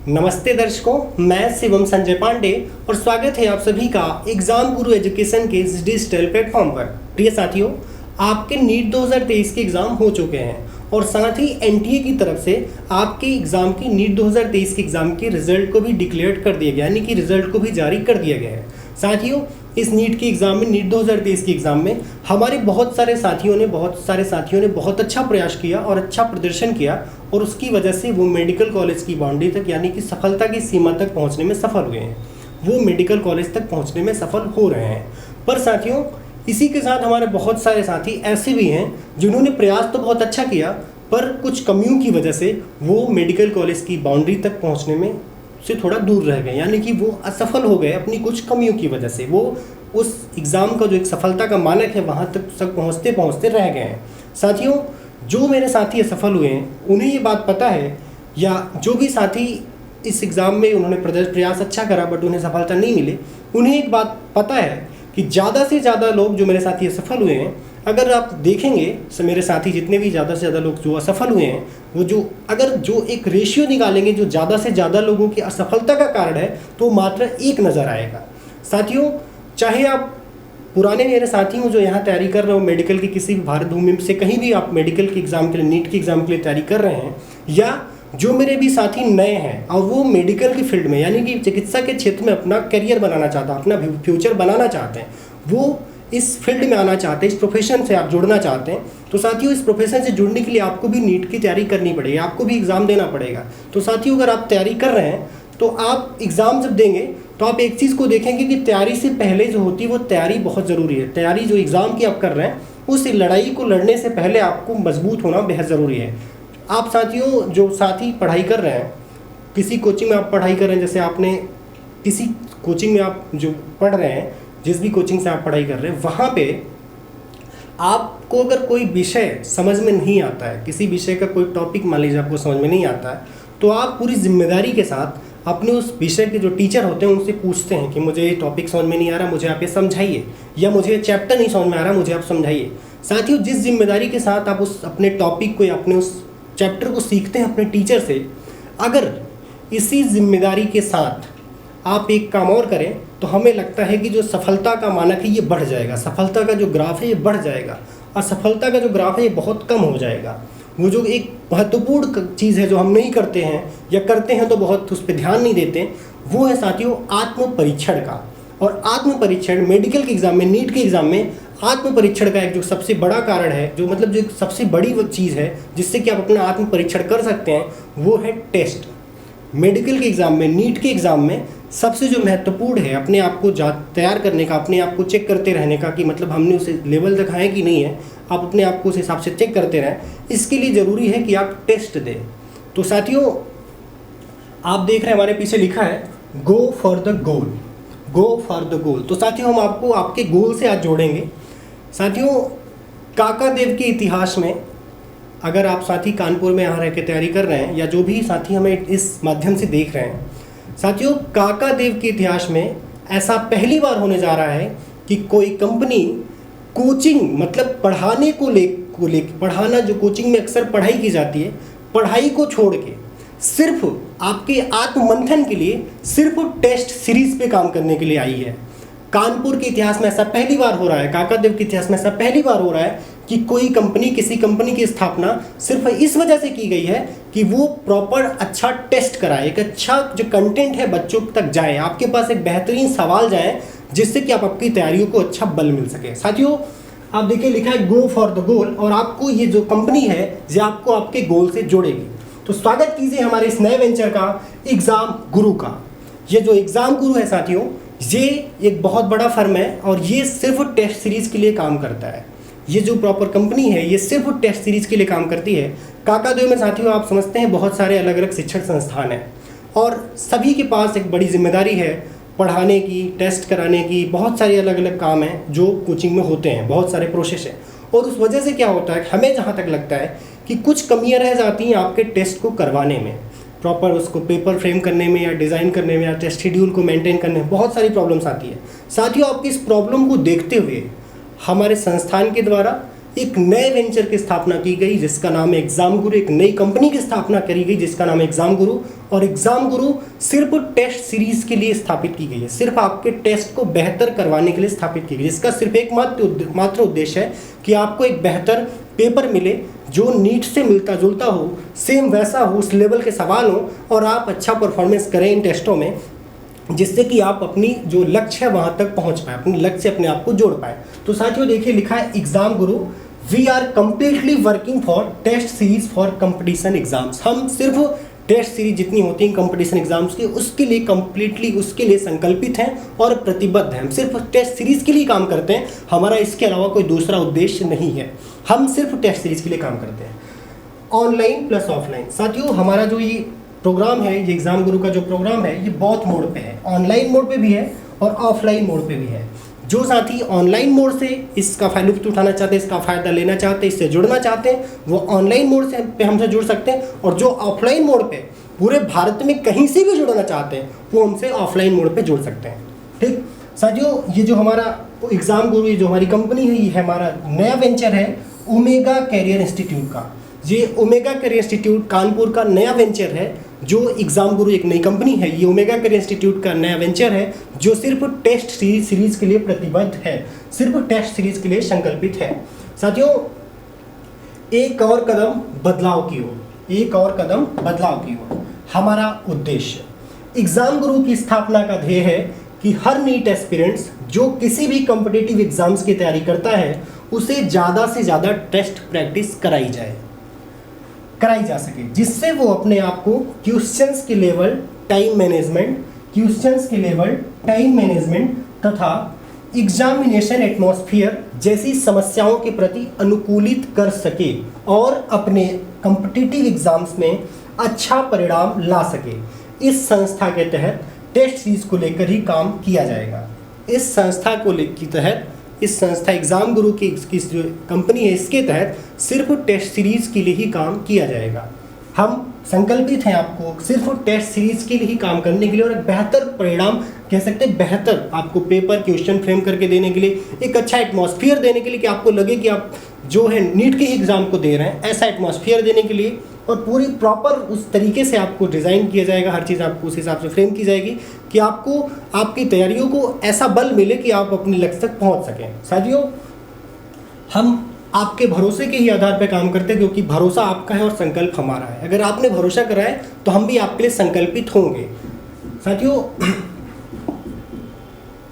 नमस्ते दर्शकों, मैं शिवम संजय पांडे और स्वागत है आप सभी का एग्जाम गुरु एजुकेशन के इस डिजिटल प्लेटफॉर्म पर। प्रिय साथियों, आपके नीट 2023 के एग्ज़ाम हो चुके हैं और साथ ही एनटीए की तरफ से आपके एग्ज़ाम की नीट 2023 के एग्ज़ाम के रिजल्ट को भी डिक्लेयर कर दिया गया, यानी कि रिजल्ट को भी जारी कर दिया गया है। साथियों, इस नीट के एग्ज़ाम में, नीट 2023 के एग्ज़ाम में हमारे बहुत सारे साथियों ने बहुत अच्छा प्रयास किया और अच्छा प्रदर्शन किया और उसकी वजह से वो मेडिकल कॉलेज की बाउंड्री तक, यानी कि सफलता की सीमा तक पहुंचने में सफल हुए हैं। वो मेडिकल कॉलेज तक पहुंचने में सफल हो रहे हैं। पर साथियों, इसी के साथ हमारे बहुत सारे साथी ऐसे भी हैं जिन्होंने प्रयास तो बहुत अच्छा किया, पर कुछ कमियों की वजह से वो मेडिकल कॉलेज की बाउंड्री तक पहुँचने में से थोड़ा दूर रह गए, यानी कि वो असफल हो गए अपनी कुछ कमियों की वजह से। वो उस एग्ज़ाम का जो एक सफलता का मानक है वहाँ तक पहुँचते पहुँचते रह गए हैं। साथियों, जो मेरे साथी असफल हुए हैं उन्हें ये बात पता है, या जो भी साथी इस एग्ज़ाम में उन्होंने प्रयास अच्छा करा बट उन्हें सफलता नहीं मिली, उन्हें एक बात पता है कि ज़्यादा से ज़्यादा लोग जो मेरे साथी असफल हुए हैं, अगर आप देखेंगे मेरे साथी जितने भी ज़्यादा से ज़्यादा लोग जो असफल हुए हैं, वो जो एक रेशियो निकालेंगे जो ज़्यादा से ज़्यादा लोगों की असफलता का कारण है, तो मात्र एक नज़र आएगा। साथियों, चाहे आप पुराने मेरे साथी हो जो यहाँ तैयारी कर रहे हो मेडिकल की किसी भी भारत भूमि से, कहीं भी आप मेडिकल के एग्ज़ाम के लिए, नीट के एग्ज़ाम के लिए तैयारी कर रहे हैं, या जो मेरे भी साथी नए हैं और वो मेडिकल की फील्ड में, यानी कि चिकित्सा के क्षेत्र में अपना करियर बनाना चाहता है, अपना फ्यूचर बनाना चाहते हैं, वो इस फील्ड में आना चाहते हैं, इस प्रोफेशन से आप जुड़ना चाहते हैं, तो साथियों इस प्रोफेशन से जुड़ने के लिए आपको भी नीट की तैयारी करनी पड़ेगी, आपको भी एग्ज़ाम देना पड़ेगा। तो साथियों, अगर आप तैयारी कर रहे हैं तो आप एग्ज़ाम जब देंगे तो आप एक चीज़ को देखेंगे कि तैयारी से पहले जो होती है वो तैयारी बहुत ज़रूरी है। तैयारी जो एग्ज़ाम की आप कर रहे हैं, उस लड़ाई को लड़ने से पहले आपको मजबूत होना बेहद ज़रूरी है। आप साथियों, जो साथी पढ़ाई कर रहे हैं, किसी कोचिंग में आप पढ़ाई कर रहे हैं, जैसे आपने किसी कोचिंग में आप जो पढ़ रहे हैं, जिस भी कोचिंग से आप पढ़ाई कर रहे हैं, वहाँ पे आपको अगर कोई विषय समझ में नहीं आता है, किसी विषय का कोई टॉपिक मान लीजिए आपको समझ में नहीं आता है, तो आप पूरी जिम्मेदारी के साथ अपने उस विषय के जो टीचर होते हैं उनसे पूछते हैं कि मुझे ये टॉपिक समझ में नहीं आ रहा, मुझे आप ये समझाइए, या मुझे ये चैप्टर नहीं समझ में आ रहा, मुझे आप समझाइए। साथियों, जिस जिम्मेदारी के साथ आप उस अपने टॉपिक को या अपने उस चैप्टर को सीखते हैं अपने टीचर से, अगर इसी जिम्मेदारी के साथ आप एक काम और करें तो हमें लगता है कि जो सफलता का मानक है ये बढ़ जाएगा, सफलता का जो ग्राफ है ये बढ़ जाएगा, असफलता का जो ग्राफ है ये बहुत कम हो जाएगा। वो जो एक महत्वपूर्ण चीज़ है जो हम नहीं करते हैं, या करते हैं तो बहुत उस पर ध्यान नहीं देते, वो है साथियों आत्म परीक्षण का। और आत्म परीक्षण मेडिकल के एग्ज़ाम में, नीट के एग्ज़ाम में आत्म परीक्षण का एक जो सबसे बड़ा कारण है, जो मतलब जो एक सबसे बड़ी वो चीज़ है जिससे कि आप अपना आत्म परीक्षण कर सकते हैं, वो है टेस्ट। मेडिकल के एग्ज़ाम में, नीट के एग्ज़ाम में सबसे जो महत्वपूर्ण है अपने आप को तैयार करने का, अपने आप को चेक करते रहने का कि मतलब हमने उसे लेवल तक है कि नहीं है, आप अपने आप को उस हिसाब से चेक करते रहें। इसके लिए ज़रूरी है कि आप टेस्ट दें। तो साथियों, आप देख रहे हैं हमारे पीछे लिखा है go for the goal, go for the goal. तो साथियों, हम आपको आपके गोल से आज जोड़ेंगे। साथियों, काका देव के इतिहास में, अगर आप साथी कानपुर में यहाँ रह के तैयारी कर रहे हैं, या जो भी साथी हमें इस माध्यम से देख रहे हैं, साथियों काका देव के इतिहास में ऐसा पहली बार होने जा रहा है कि कोई कंपनी कोचिंग, मतलब पढ़ाने को ले पढ़ाना, जो कोचिंग में अक्सर पढ़ाई की जाती है, पढ़ाई को छोड़ के सिर्फ आपके आत्ममंथन के लिए सिर्फ टेस्ट सीरीज पे काम करने के लिए आई है। कानपुर के इतिहास में ऐसा पहली बार हो रहा है, काका देव के इतिहास में ऐसा पहली बार हो रहा है कि कोई कंपनी, किसी कंपनी की स्थापना सिर्फ इस वजह से की गई है कि वो प्रॉपर अच्छा टेस्ट कराए, एक अच्छा जो कंटेंट है बच्चों तक जाए, आपके पास एक बेहतरीन सवाल जाए, जिससे कि आप आपकी तैयारियों को अच्छा बल मिल सके। साथियों, आप देखिए लिखा है गो फॉर द गोल, और आपको ये जो कंपनी है ये आपको आपके गोल से जोड़ेगी। तो स्वागत कीजिए हमारे इस नए वेंचर का, एग्ज़ाम गुरु का। ये जो एग्ज़ाम गुरु है साथियों, ये एक बहुत बड़ा फर्म है और ये सिर्फ टेस्ट सीरीज़ के लिए काम करता है। ये जो प्रॉपर कंपनी है ये सिर्फ टेस्ट सीरीज़ के लिए काम करती है। काका देव में साथियों आप समझते हैं बहुत सारे अलग अलग शिक्षण संस्थान हैं और सभी के पास एक बड़ी जिम्मेदारी है पढ़ाने की, टेस्ट कराने की, बहुत सारे अलग अलग काम हैं जो कोचिंग में होते हैं, बहुत सारे प्रोसेस हैं। और उस वजह से क्या होता है, हमें जहाँ तक लगता है कि कुछ कमियाँ रह जाती हैं आपके टेस्ट को करवाने में, प्रॉपर उसको पेपर फ्रेम करने में, या डिज़ाइन करने में, या टेस्ट शेड्यूल को मेंटेन करने में बहुत सारी प्रॉब्लम्स आती है। साथियों, आपकी इस प्रॉब्लम को देखते हुए हमारे संस्थान के द्वारा एक नए वेंचर की स्थापना की गई जिसका नाम है एग्ज़ाम गुरु। एक नई कंपनी की स्थापना करी गई जिसका नाम है एग्ज़ाम गुरु, और एग्जाम गुरु सिर्फ टेस्ट सीरीज के लिए स्थापित की गई है, सिर्फ आपके टेस्ट को बेहतर करवाने के लिए स्थापित की गई है, जिसका सिर्फ एक मात्र उद्देश्य है कि आपको एक बेहतर पेपर मिले जो नीट से मिलता जुलता हो, सेम वैसा हो, उस लेवल के सवाल हो और आप अच्छा परफॉर्मेंस करें इन टेस्टों में, जिससे कि आप अपनी जो लक्ष्य है वहाँ तक पहुँच पाए, अपने लक्ष्य अपने आप को जोड़ पाए। तो साथियों देखिए लिखा है exam Guru, we are completely working for test series for competition exams. हम सिर्फ टेस्ट सीरीज जितनी होती हैं कंपटीशन एग्जाम्स की, उसके लिए कंप्लीटली उसके लिए संकल्पित हैं और प्रतिबद्ध हैं। हम सिर्फ टेस्ट सीरीज के लिए काम करते हैं, हमारा इसके अलावा कोई दूसरा उद्देश्य नहीं है, हम सिर्फ टेस्ट सीरीज के लिए काम करते हैं। ऑनलाइन प्लस ऑफलाइन, साथियों हमारा जो ये प्रोग्राम है, ये एग्जाम गुरु का जो प्रोग्राम है, ये बहुत मोड पे है, ऑनलाइन मोड पे भी है और ऑफलाइन मोड पे भी है। जो साथी ऑनलाइन मोड से इसका लुत्फ उठाना चाहते हैं, इसका फ़ायदा लेना चाहते हैं, इससे जुड़ना चाहते हैं, वो ऑनलाइन मोड से पे हमसे जुड़ सकते हैं, और जो ऑफलाइन मोड पे पूरे भारत में कहीं से भी जुड़ना चाहते हैं वो हमसे ऑफलाइन मोड पे जुड़ सकते हैं। ठीक साथियों, ये जो हमारा एग्ज़ाम गुरु, ये जो हमारी कंपनी है, ये हमारा नया वेंचर है ओमेगा कैरियर इंस्टीट्यूट का। ये ओमेगा कैरियर इंस्टीट्यूट कानपुर का नया वेंचर है, जो एग्जाम गुरु एक नई कंपनी है। ये ओमेगा कैरियर इंस्टीट्यूट का नया वेंचर है जो सिर्फ टेस्ट सीरीज के लिए प्रतिबद्ध है, सिर्फ टेस्ट सीरीज के लिए संकल्पित है। साथियों एक और कदम बदलाव की ओर, एक और कदम बदलाव की ओर हमारा उद्देश्य। एग्जाम गुरु की स्थापना का ध्येय है कि हर नीट एस्पिरेंट्स जो किसी भी कॉम्पिटिटिव एग्जाम्स की तैयारी करता है उसे ज़्यादा से ज़्यादा टेस्ट प्रैक्टिस कराई जा सके, जिससे वो अपने आप को क्वेश्चंस के लेवल, टाइम मैनेजमेंट तथा एग्जामिनेशन एटमॉस्फेयर जैसी समस्याओं के प्रति अनुकूलित कर सके और अपने कॉम्पिटिटिव एग्जाम्स में अच्छा परिणाम ला सके। इस संस्था के तहत टेस्ट सीरीज को लेकर ही काम किया जाएगा। इस संस्था के तहत, इस संस्था एग्जाम गुरु की जो कंपनी है, इसके तहत सिर्फ टेस्ट सीरीज के लिए ही काम किया जाएगा। हम संकल्पित हैं आपको सिर्फ टेस्ट सीरीज के लिए ही काम करने के लिए और एक बेहतर परिणाम कह सकते हैं, बेहतर आपको पेपर क्वेश्चन फ्रेम करके देने के लिए, एक अच्छा एटमॉस्फेयर देने के लिए कि आपको लगे कि आप जो है नीट के एग्ज़ाम को दे रहे हैं, ऐसा एटमॉस्फेयर देने के लिए, और पूरी प्रॉपर उस तरीके से आपको डिज़ाइन किया जाएगा, हर चीज़ आपको उस हिसाब से फ्रेम की जाएगी कि आपको आपकी तैयारियों को ऐसा बल मिले कि आप अपने लक्ष्य तक पहुंच सकें। साथियों हम आपके भरोसे के ही आधार पर काम करते हैं, क्योंकि भरोसा आपका है और संकल्प हमारा है। अगर आपने भरोसा करा है तो हम भी आपके लिए संकल्पित होंगे। साथियों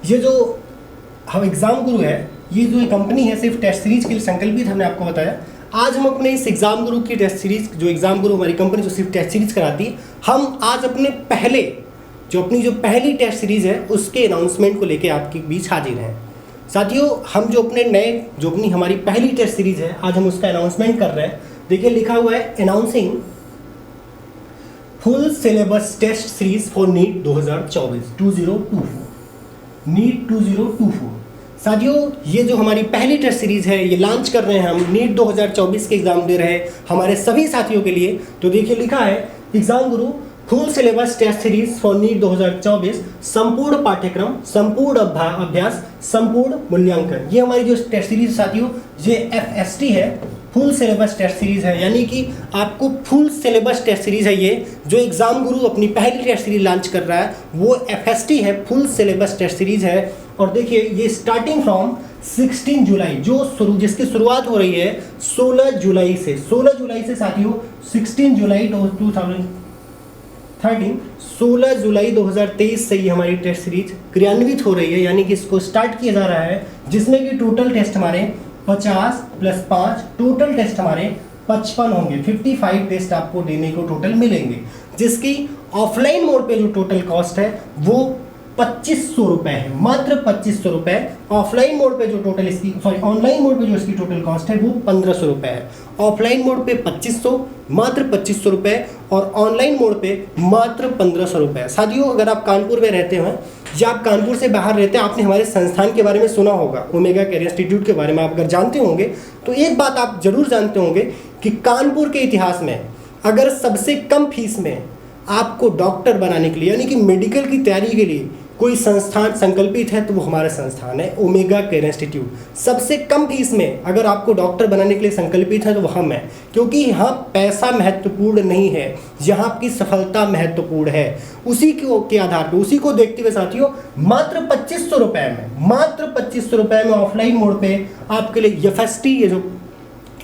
ये जो हम एग्ज़ाम गुरु है, ये जो कंपनी है सिर्फ टेस्ट सीरीज के लिए संकल्पित, हमने आपको बताया। आज हम अपने इस एग्ज़ाम गुरु की टेस्ट सीरीज, जो एग्ज़ाम गुरु हमारी कंपनी जो सिर्फ टेस्ट सीरीज कराती है, हम आज अपने अपनी जो पहली टेस्ट सीरीज़ है उसके अनाउंसमेंट को लेके आपके बीच हाजिर हैं। साथियों हम जो अपनी हमारी पहली टेस्ट सीरीज़ है, आज हम उसका अनाउंसमेंट कर रहे हैं। देखिए लिखा हुआ है announcing full syllabus test series for NEET 2024 NEET 2024। साथियों ये जो हमारी पहली टेस्ट सीरीज़ है, ये लॉन्च कर रहे हैं हम, नीट 2024 के एग्ज़ाम दे रहे हैं हमारे सभी साथियों के लिए। तो देखिए लिखा है exam Guru full syllabus test series for NEET 2024, संपूर्ण पाठ्यक्रम, संपूर्ण अभ्यास, संपूर्ण मूल्यांकन। ये हमारी जो टेस्ट सीरीज साथियों, ये FST है, फुल सिलेबस टेस्ट सीरीज है, यानी कि आपको फुल सिलेबस टेस्ट सीरीज है। ये जो एग्ज़ाम गुरु अपनी पहली टेस्ट सीरीज लॉन्च कर रहा है वो FST है, फुल सिलेबस टेस्ट सीरीज है। और देखिए ये स्टार्टिंग फ्रॉम 16 जुलाई, जिसकी शुरुआत हो रही है 16 जुलाई से साथियों, 16 जुलाई 2023 से ये हमारी टेस्ट सीरीज क्रियान्वित हो रही है, यानी कि इसको स्टार्ट किया जा रहा है, जिसमें कि टोटल टेस्ट हमारे 50 + 5 टोटल टेस्ट हमारे 55 होंगे। 55 टेस्ट आपको देने को टोटल मिलेंगे, जिसकी ऑफलाइन मोड पे जो टोटल कॉस्ट है वो 2500 रुपये है, मात्र 2500 रुपये। ऑफलाइन मोड पे जो टोटल ऑनलाइन मोड पे जो इसकी टोटल कॉस्ट है वो 1500 रुपये है। ऑफलाइन मोड पे 2500, मात्र 2500 रुपये, और ऑनलाइन मोड पे मात्र 1500 रुपये। साथियों अगर आप कानपुर में रहते हैं या आप कानपुर से बाहर रहते हैं, आपने हमारे संस्थान के बारे में सुना होगा, ओमेगा कैरियर इंस्टीट्यूट के बारे में आप अगर जानते होंगे तो एक बात आप जरूर जानते होंगे कि कानपुर के इतिहास में अगर सबसे कम फीस में आपको डॉक्टर बनाने के लिए, यानी कि मेडिकल की तैयारी के लिए कोई संस्थान संकल्पित है तो वो हमारा संस्थान है ओमेगा केयर इंस्टीट्यूट। सबसे कम फीस में अगर आपको डॉक्टर बनाने के लिए संकल्पित है तो वो हम हैं, क्योंकि यहाँ पैसा महत्वपूर्ण नहीं है, यहाँ आपकी सफलता महत्वपूर्ण है। उसी के आधार पर, उसी को देखते हुए साथियों, मात्र 2500 रुपये में, मात्र 2500 रुपये में ऑफलाइन मोड पे आपके लिए FST, ये जो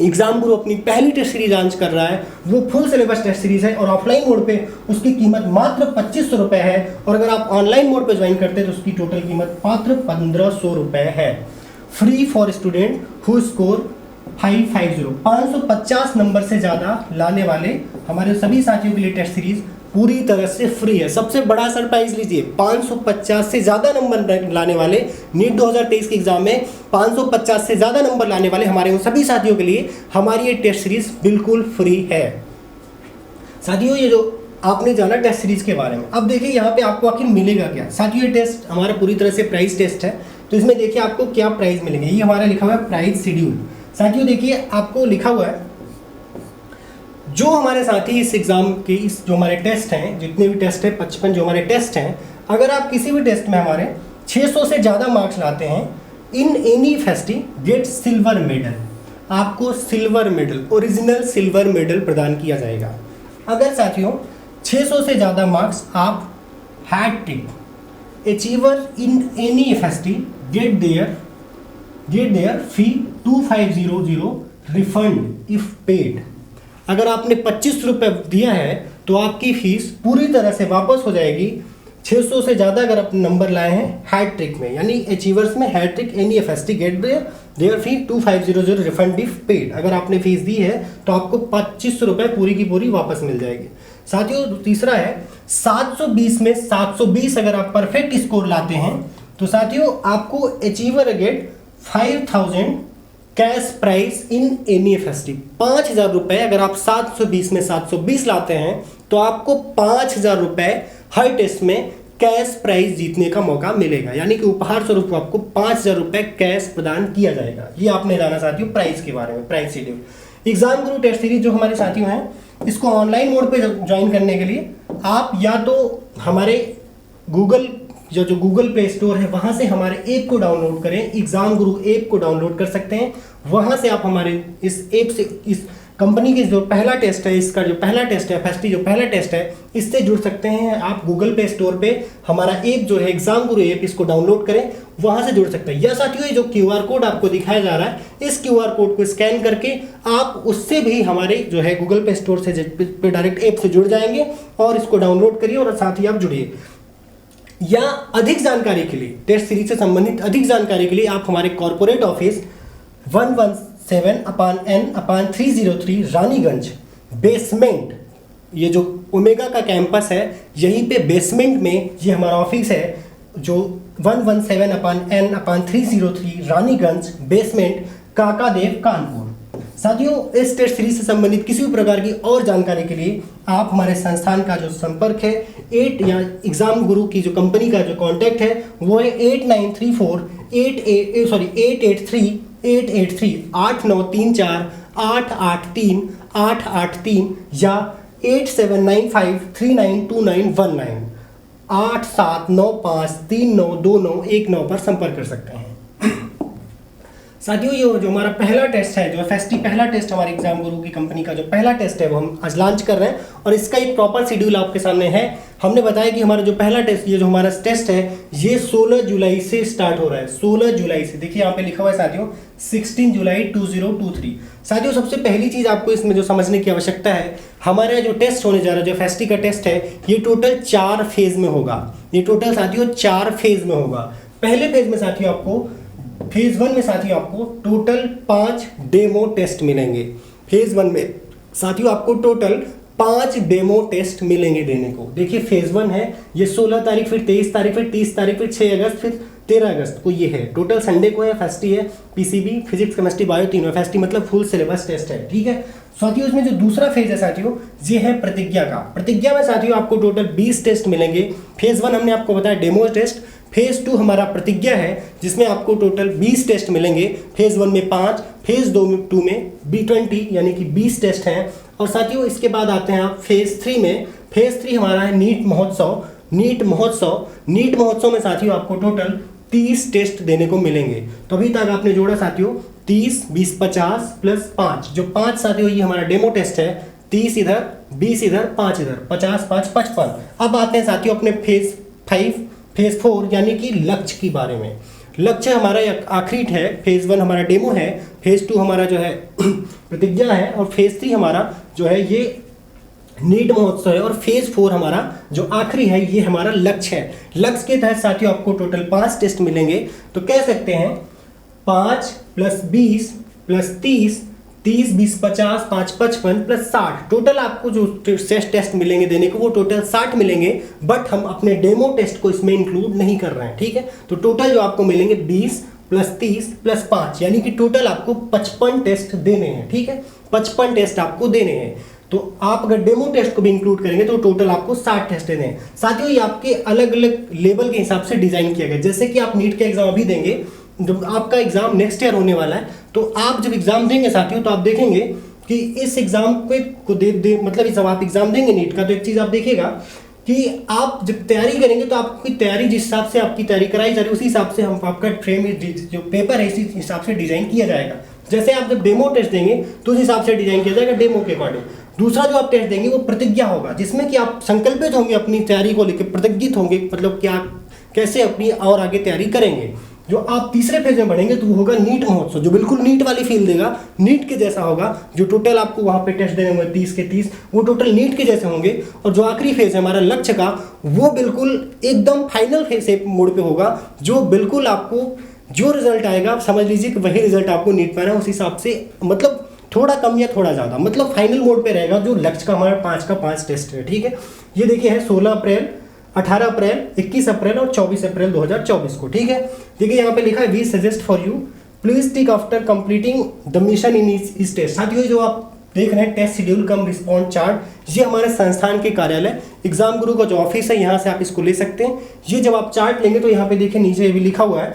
एग्जाम गुरु अपनी पहली टेस्ट सीरीज लॉन्च कर रहा है, वो फुल सिलेबस टेस्ट सीरीज है और ऑफलाइन मोड पे उसकी कीमत मात्र 2500 रुपये है। और अगर आप ऑनलाइन मोड पे ज्वाइन करते हैं तो उसकी टोटल कीमत मात्र 1500 रुपये है। Free for student who score 550 number से ज़्यादा लाने वाले हमारे सभी साथियों के लिए टेस्ट सीरीज पूरी तरह से फ्री है। सबसे बड़ा सरप्राइज लीजिए, 550 से ज़्यादा नंबर लाने वाले नीट 2023 के एग्जाम में 550 से ज़्यादा नंबर लाने वाले हमारे उन सभी साथियों के लिए हमारी ये टेस्ट सीरीज बिल्कुल फ्री है। साथियों, ये जो आपने जाना टेस्ट सीरीज के बारे में, अब देखिए यहाँ पे आपको आखिर मिलेगा क्या। साथियों, ये टेस्ट हमारा पूरी तरह से प्राइस टेस्ट है, तो इसमें देखिए आपको क्या प्राइस मिलेंगे। ये हमारा लिखा हुआ है प्राइस शेड्यूल। साथियों देखिए आपको लिखा हुआ है, जो हमारे साथी इस एग्ज़ाम के इस जो हमारे टेस्ट हैं, जितने भी टेस्ट हैं 55 जो हमारे टेस्ट हैं, अगर आप किसी भी टेस्ट में हमारे 600 से ज़्यादा मार्क्स लाते हैं, in any FST get silver medal, आपको silver medal, original silver medal प्रदान किया जाएगा। अगर साथियों 600 से ज़्यादा मार्क्स आप hat trick, achiever in any FST get their fee 2500 refund if paid. अगर आपने 25 रुपये दिया है तो आपकी फीस पूरी तरह से वापस हो जाएगी। 600 से ज़्यादा अगर आप नंबर लाए हैं हैट्रिक में, यानी अचीवर्स में hat trick any FST get their fee 2500 refund if paid. अगर आपने फीस दी है तो आपको 25 रुपये पूरी की पूरी वापस मिल जाएगी। साथियों तीसरा है 720 में 720 अगर आप परफेक्ट स्कोर लाते हैं तो साथियों आपको achiever get 5000 cash prize in any FST। 5000 रुपये अगर आप 720 में 720 लाते हैं तो आपको 5000 रुपये हर टेस्ट में कैश प्राइस जीतने का मौका मिलेगा, यानी कि उपहार स्वरूप आपको 5000 रुपये कैश प्रदान किया जाएगा। ये आपने जाना साथियों प्राइस के बारे में, प्राइस शेड्यूल। एग्जाम गुरु टेस्ट सीरीज जो हमारे साथियों हैं, इसको ऑनलाइन मोड पे ज्वाइन करने के लिए आप या तो हमारे जो गूगल प्ले स्टोर है वहाँ से हमारे ऐप को डाउनलोड करें, एग्जाम गुरु ऐप को डाउनलोड कर सकते हैं। वहाँ से आप हमारे इस ऐप से, इस कंपनी के जो पहला टेस्ट है, इसका जो पहला टेस्ट है FST जो पहला टेस्ट है, इससे जुड़ सकते हैं। आप गूगल प्ले स्टोर पे हमारा ऐप जो है एग्जाम गुरु ऐप, इसको डाउनलोड करें, वहाँ से जुड़ सकते हैं। या साथियों ये जो QR कोड आपको दिखाया जा रहा है, इस QR कोड को स्कैन करके आप उससे भी हमारे जो है गूगल प्ले स्टोर से डायरेक्ट ऐप से जुड़ जाएंगे और इसको डाउनलोड करिए और साथ ही आप जुड़िए। या अधिक जानकारी के लिए, टेस्ट सीरीज से संबंधित अधिक जानकारी के लिए आप हमारे corporate office 117/N/303 Raniganj basement, ये जो ओमेगा का कैंपस है यहीं पे बेसमेंट में ये हमारा ऑफिस है, जो 117/N/303 रानीगंज बेसमेंट काकादेव कानपुर। साथियों इस टेस्ट सीरीज से संबंधित किसी भी प्रकार की और जानकारी के लिए आप हमारे संस्थान का जो संपर्क है या एग्जाम गुरु की जो कंपनी का जो कांटेक्ट है वो है 8934883 या 8795392919 8795392919 पर संपर्क कर सकते हैं। साथियों ये जो हमारा पहला टेस्ट है, जो FST पहला टेस्ट हमारे एग्जाम गुरु की कंपनी का जो पहला टेस्ट है वो हम आज लॉन्च कर रहे हैं और इसका एक प्रॉपर शेड्यूल आपके सामने है। हमने बताया कि हमारा जो पहला टेस्ट, ये जो हमारा टेस्ट है ये 16 जुलाई से स्टार्ट हो रहा है। 16 जुलाई से, देखिए यहाँ पे लिखा हुआ है साथियों 16 जुलाई 2023। साथियों सबसे पहली चीज़ आपको इसमें जो समझने की आवश्यकता है, हमारा जो टेस्ट होने जा रहा है, जो FST का टेस्ट है, ये टोटल 4 फेज में होगा। ये टोटल साथियों 4 फेज में होगा। पहले फेज में साथियों आपको, फेज 1 में साथियों आपको टोटल 5 डेमो टेस्ट मिलेंगे। फेज 1 में साथियों आपको टोटल 5 डेमो टेस्ट मिलेंगे देने को। देखिए फेज 1 है, ये 16 तारीख, फिर 23 तारीख, फिर 30 तारीख, फिर 6 अगस्त, फिर 13 अगस्त को ये है। टोटल संडे को है, FST है, PCB, फिजिक्स, केमिस्ट्री, बायो तीनों। FST मतलब फुल सिलेबस टेस्ट है, ठीक है। साथियों इसमें जो दूसरा फेज है साथियों, ये है प्रतिज्ञा का। प्रतिज्ञा में साथियों आपको टोटल 20 टेस्ट मिलेंगे। फेज 1 हमने आपको बताया डेमो टेस्ट, फेज 2 हमारा प्रतिज्ञा है जिसमें आपको टोटल 20 टेस्ट मिलेंगे। फेज 1 में 5, फेज 2 में 20 यानी कि 20 टेस्ट हैं। और साथियों इसके बाद आते हैं आप फेज 3 में। फेज 3 हमारा है नीट महोत्सव, नीट महोत्सव में साथियों आपको टोटल 30 टेस्ट देने को मिलेंगे। तो अभी तक आपने जोड़ा साथियों 30, 20, 50 प्लस 5, जो 5 साथियों ये हमारा डेमो टेस्ट है। 30 इधर, 20 इधर, 5 इधर, 50, 5, 55। अब आते हैं साथियों अपने फेज 5, फेज 4 यानी कि लक्ष्य के बारे में। लक्ष्य हमारा आखिरी है। फेज 1 हमारा डेमो है, फेज 2 हमारा जो है प्रतिज्ञा है, और फेज 3 हमारा जो है ये नीट महोत्सव है, और फेज 4 हमारा जो आखिरी है ये हमारा लक्ष्य है। लक्ष्य के तहत साथियों आपको टोटल 5 टेस्ट मिलेंगे। तो कह सकते हैं 5 प्लस 20 प्लस 30, 30, 20, 50, 5, 55 प्लस 60, टोटल आपको जो टेस्ट मिलेंगे देने को वो टोटल 60 मिलेंगे। बट हम अपने डेमो टेस्ट को इसमें इंक्लूड नहीं कर रहे हैं, ठीक है। तो टोटल जो आपको मिलेंगे 20 प्लस 30 प्लस 5, यानी कि टोटल आपको 55 टेस्ट देने हैं, ठीक है। 55 टेस्ट आपको देने हैं। तो आप अगर डेमो टेस्ट को भी इंक्लूड करेंगे तो टोटल आपको 60 टेस्ट देने हैं। साथियों ये आपके अलग अलग लेवल के हिसाब से डिजाइन किया गया। जैसे कि आप नीट का एग्जाम अभी देंगे, जब आपका एग्जाम नेक्स्ट ईयर होने वाला है, तो आप जब एग्जाम देंगे साथियों तो आप देखेंगे कि इस एग्जाम को मतलब जब आप एग्जाम देंगे नीट का, तो एक चीज आप देखिएगा कि आप जब तैयारी करेंगे तो आपकी तैयारी जिस हिसाब से आपकी तैयारी कराई जा रही है उसी हिसाब से हम आपका फ्रेम जो पेपर है इसी हिसाब से डिजाइन किया जाएगा। जैसे आप जब डेमो टेस्ट देंगे तो उस हिसाब से डिजाइन किया जाएगा डेमो के अकॉर्डिंग। दूसरा जो आप टेस्ट देंगे वो प्रतिज्ञा होगा, जिसमें कि आप संकल्पित होंगे अपनी तैयारी को लेकर, प्रतिज्ञित होंगे, मतलब क्या कैसे अपनी और आगे तैयारी करेंगे। जो आप तीसरे फेज में बढ़ेंगे तो वो होगा नीट महोत्सव, जो बिल्कुल नीट वाली फील देगा, नीट के जैसा होगा। जो टोटल आपको वहाँ पे टेस्ट देने होंगे 30 के 30, वो टोटल नीट के जैसे होंगे। और जो आखिरी फेज है हमारा लक्ष्य का, वो बिल्कुल एकदम फाइनल फेज मोड पे होगा, जो बिल्कुल आपको जो रिजल्ट आएगा आप समझ लीजिए कि वही रिजल्ट आपको नीट में आना है, उस हिसाब से मतलब थोड़ा कम या थोड़ा ज़्यादा, मतलब फाइनल मोड पे रहेगा। जो लक्ष्य का हमारा 5 का 5 टेस्ट है, ठीक है। ये देखिए है 16 अप्रैल, 18 अप्रैल, 21 अप्रैल और 24 अप्रैल 2024 को, ठीक है। देखिए यहाँ पे लिखा है we suggest for you please tick after completing the mission in इस टेस्ट। साथियों जो आप देख रहे हैं test schedule cum response chart, ये हमारे संस्थान के कार्यालय एग्जाम गुरु का जो ऑफिस है, यहाँ से आप इसको ले सकते हैं। ये जब आप चार्ट लेंगे तो यहाँ पे देखिए नीचे भी लिखा हुआ है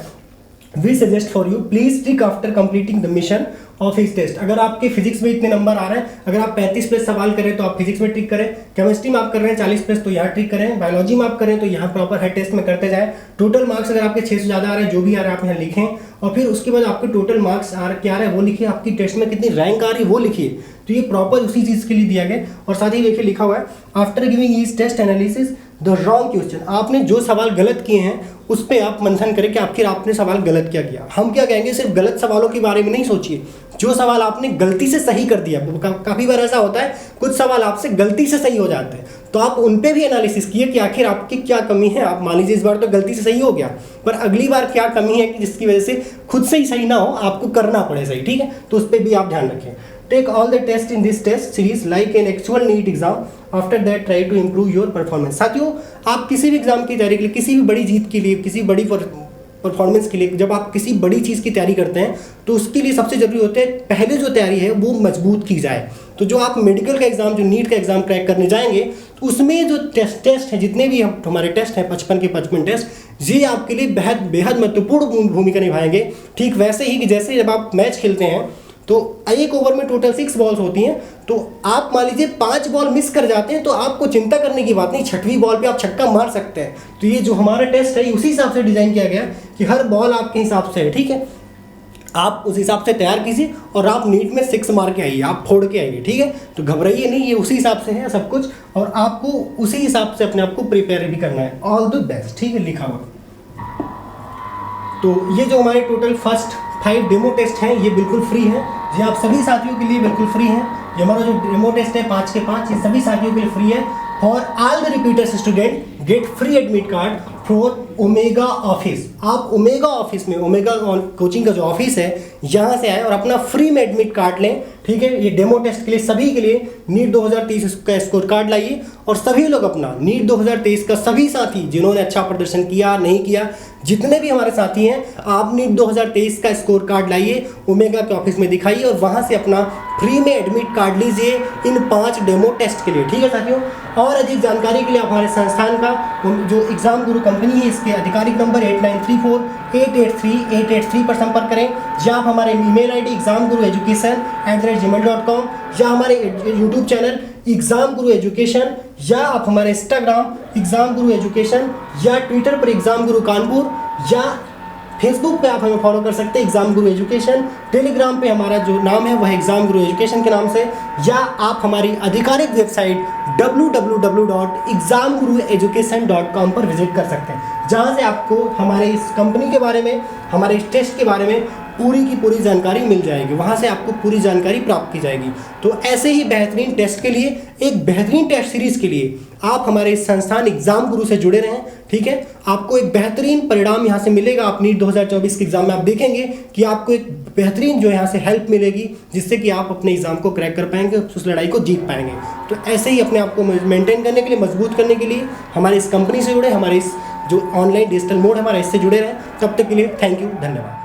we suggest for you please tick after completing the mission of his test. अगर आपके फिजिक्स में इतने नंबर आ रहे हैं, अगर आप 35 प्लस सवाल करें तो आप फिजिक्स में टिक करें, केमिस्ट्री में आप कर रहे हैं 40 प्लस तो यहाँ टिक करें, बायोलॉजी में आप करें तो यहाँ प्रॉपर हर टेस्ट में करते जाएं। टोटल मार्क्स अगर आपके 6 से ज़्यादा आ रहे हैं, जो भी आ रहा है आप यहाँ लिखें, और फिर उसके बाद आपके टोटल मार्क्स क्या आ रहा है वो लिखिए, आपकी टेस्ट में कितनी रैंक आ रही है वो लिखिए। तो ये प्रॉपर उसी चीज़ के लिए दिया गया। और साथ ही देखिए लिखा हुआ है after giving is test analysis the wrong question, आपने जो सवाल गलत किए हैं उस पर आप मंथन करें कि आखिर आपने सवाल गलत क्या किया। हम क्या कहेंगे, सिर्फ गलत सवालों के बारे में नहीं सोचिए, जो सवाल आपने गलती से सही कर दिया। काफ़ी बार ऐसा होता है कुछ सवाल आपसे गलती से सही हो जाते हैं, तो आप उन पे भी एनालिसिस किए कि आखिर आपकी क्या कमी है। आप मान लीजिए इस बार तो गलती से सही हो गया, पर अगली बार क्या कमी है कि जिसकी वजह से खुद से ही सही ना हो, आपको करना पड़े सही, ठीक है। तो उस पर भी आप ध्यान रखें। Take all the test in this test series like an actual NEET exam, after that try to improve your performance. साथियों आप किसी भी एग्जाम की तैयारी के लिए, किसी भी बड़ी जीत के लिए, किसी बड़ी परफॉर्मेंस के लिए, जब आप किसी बड़ी चीज़ की तैयारी करते हैं तो उसके लिए सबसे जरूरी होता है पहले जो तैयारी है वो मजबूत की जाए। तो जो आप मेडिकल का एग्जाम, जो नीट का एग्जाम क्रैक करने जाएंगे, तो उसमें जो टेस्ट है, जितने भी हमारे टेस्ट हैं 55 के 55 टेस्ट, ये आपके लिए बेहद महत्वपूर्ण भूमिका निभाएंगे। ठीक वैसे ही कि जैसे जब आप मैच खेलते हैं तो एक ओवर में टोटल 6 बॉल्स होती हैं, तो आप मान लीजिए 5 बॉल मिस कर जाते हैं तो आपको चिंता करने की बात नहीं, 6वीं बॉल पे आप छक्का मार सकते हैं। तो ये जो हमारा टेस्ट है उसी हिसाब से डिजाइन किया गया कि हर बॉल आपके हिसाब से है, ठीक है। आप उस हिसाब से तैयार कीजिए और आप नीट में 6 मार के आइए, आप फोड़ के आइए, ठीक है। तो घबराइए नहीं, ये उसी हिसाब से है सब कुछ, और आपको उसी हिसाब से अपने आप को प्रिपेयर भी करना है। ऑल द बेस्ट, ठीक है, लिखा हुआ। तो ये जो हमारे टोटल फर्स्ट 5 डेमो टेस्ट हैं ये बिल्कुल फ्री है, ये आप सभी साथियों के लिए बिल्कुल फ्री है। ये हमारा जो डेमो टेस्ट है 5 के 5, ये सभी साथियों के लिए फ्री है। For all the repeater student get free admit card for omega office. आप ओमेगा ऑफिस में, ओमेगा कोचिंग का जो ऑफिस है यहाँ से आए और अपना फ्री में एडमिट कार्ड लें, ठीक है। ये डेमो टेस्ट के लिए सभी के लिए नीट 2023 का स्कोर कार्ड लाइए, और सभी लोग अपना नीट 2023 का सभी साथी जिन्होंने अच्छा प्रदर्शन किया नहीं किया, जितने भी हमारे साथी हैं, आप नीट 2023 का स्कोर कार्ड लाइए, ओमेगा के ऑफिस में दिखाइए और वहाँ से अपना फ्री में एडमिट कार्ड लीजिए इन 5 डेमो टेस्ट के लिए, ठीक है साथियों। और अधिक जानकारी के लिए हमारे संस्थान का जो एग्जाम गुरु कंपनी है इसके आधिकारिक नंबर 8934883883 पर संपर्क करें, या आप हमारे ईमेल आईडी examgurueducation@gmail.com, या हमारे यूट्यूब चैनल एग्जाम गुरु एजुकेशन, या आप हमारे इंस्टाग्राम एग्जाम गुरु एजुकेशन या ट्विटर पर एग्जाम गुरु कानपुर या फेसबुक पे आप हमें फॉलो कर सकते हैं एग्जाम गुरु एजुकेशन। टेलीग्राम पे हमारा जो नाम है वह एग्जाम गुरु एजुकेशन के नाम से, या आप हमारी आधिकारिक वेबसाइट www.examgurueducation.com पर विजिट कर सकते हैं, जहां से आपको हमारे इस कंपनी के बारे में, हमारे इस टेस्ट के बारे में पूरी की पूरी जानकारी मिल जाएगी। वहां से आपको पूरी जानकारी प्राप्त की जाएगी। तो ऐसे ही बेहतरीन टेस्ट के लिए, एक बेहतरीन टेस्ट सीरीज के लिए आप हमारे इस संस्थान एग्जाम गुरु से जुड़े रहें। ठीक है, आपको एक बेहतरीन परिणाम यहाँ से मिलेगा। आप नीट 2024 के एग्जाम में आप देखेंगे कि आपको एक बेहतरीन जो यहाँ से हेल्प मिलेगी, जिससे कि आप अपने एग्जाम को क्रैक कर पाएंगे, उस लड़ाई को जीत पाएंगे। तो ऐसे ही अपने आप को मेंटेन करने के लिए, मजबूत करने के लिए हमारी इस कंपनी से जुड़े, हमारे इस जो ऑनलाइन डिजिटल मोड है हमारा, इससे जुड़े रहें। तब तक के लिए थैंक यू, धन्यवाद।